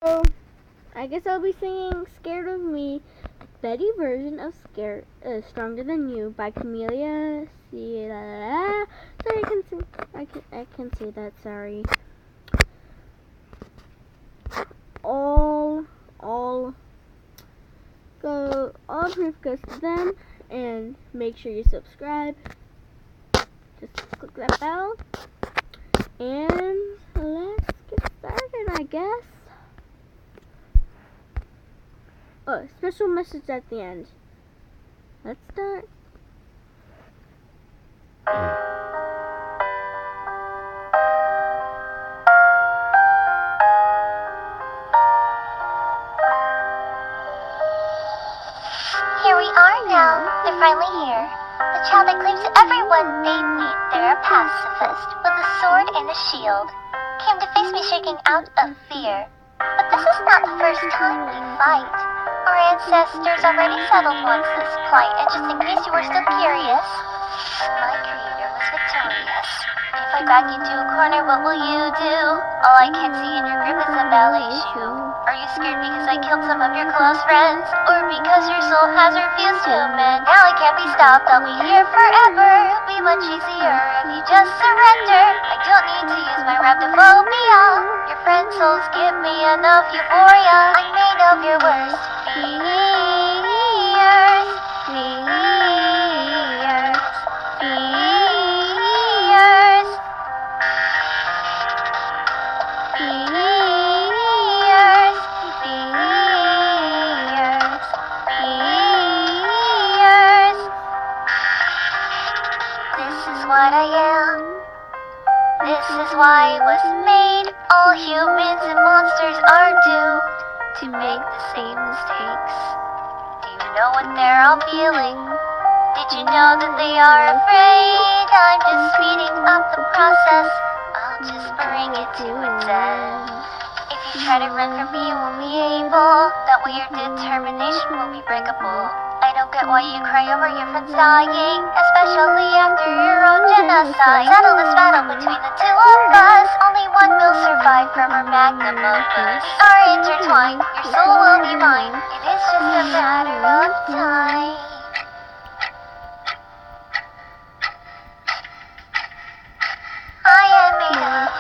So, I guess I'll be singing Scared of Me, Betty version of Stronger Than You by Camellia. Sorry, I can say that, sorry. All proof goes to them, and make sure you subscribe. Just click that bell, and let's get started, I guess. Oh, special message at the end. Let's start. Here we are now. They're finally here. The child that claims everyone they meet they're a pacifist with a sword and a shield. Came to face me shaking out of fear. But this is not the first time we fight. Our ancestors already settled once this plight, and just in case you were still curious, my creator was victorious. If I back you to a corner, what will you do? All I can see in your grip is a ballet shoe. Are you scared because I killed some of your close friends? Or because your soul has refused to mend? Now I can't be stopped, I'll be here forever. It'll be much easier if you just surrender. I don't need to use my rhabdophobia. Your friend souls give me enough euphoria. I'm made of your worst fears. What I am. This is why I was made. All humans and monsters are doomed to make the same mistakes. Do you know what they're all feeling? Did you know that they are afraid? I'm just speeding up the process. I'll just bring it to its end. If you try to run from me, you won't be able. That way your determination will be breakable. I don't get why you cry over your friends dying, especially after your own genocide. Settle this battle between the two of us. Only one will survive from our magnum opus. We are intertwined, your soul will be mine. It is just a matter of time. I am made of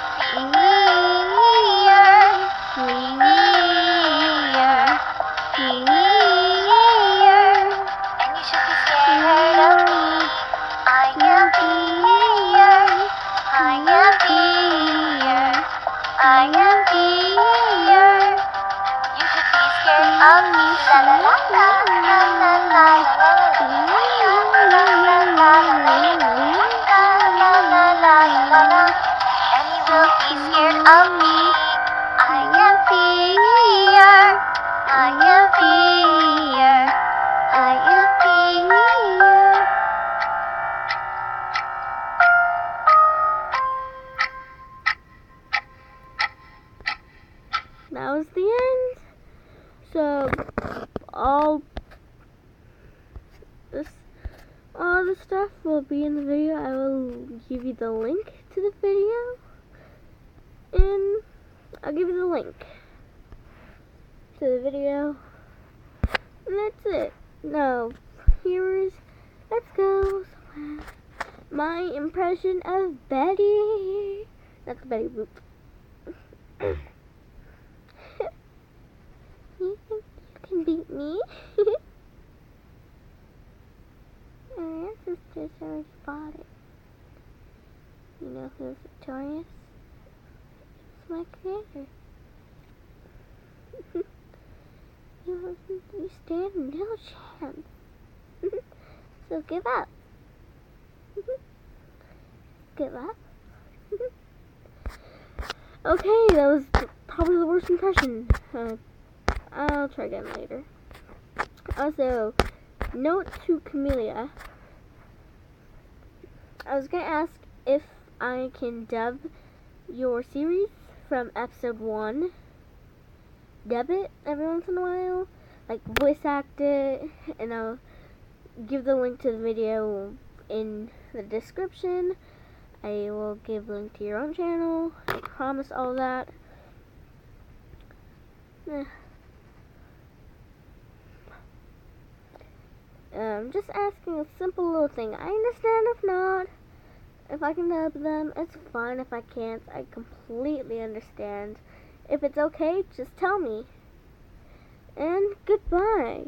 That was the end. So all the stuff will be in the video. I will give you the link to the video, and I'll give you the link to the video, and that's it. Now, let's go. My impression of Betty. That's Betty Boop. You think you can beat me? My ancestors are spotted. You know who's victorious? It's my creator. You stand no chance. So give up. Give up? Okay, that was probably the worst impression. I'll try again later. Also, note to Camellia. I was gonna ask if I can dub your series from episode 1. Dub it every once in a while. Like, voice act it. And I'll give the link to the video in the description. I will give a link to your own channel. I promise all that. Just asking a simple little thing. I understand if not. If I can help them, it's fine. If I can't, I completely understand. If it's okay, just tell me. And goodbye.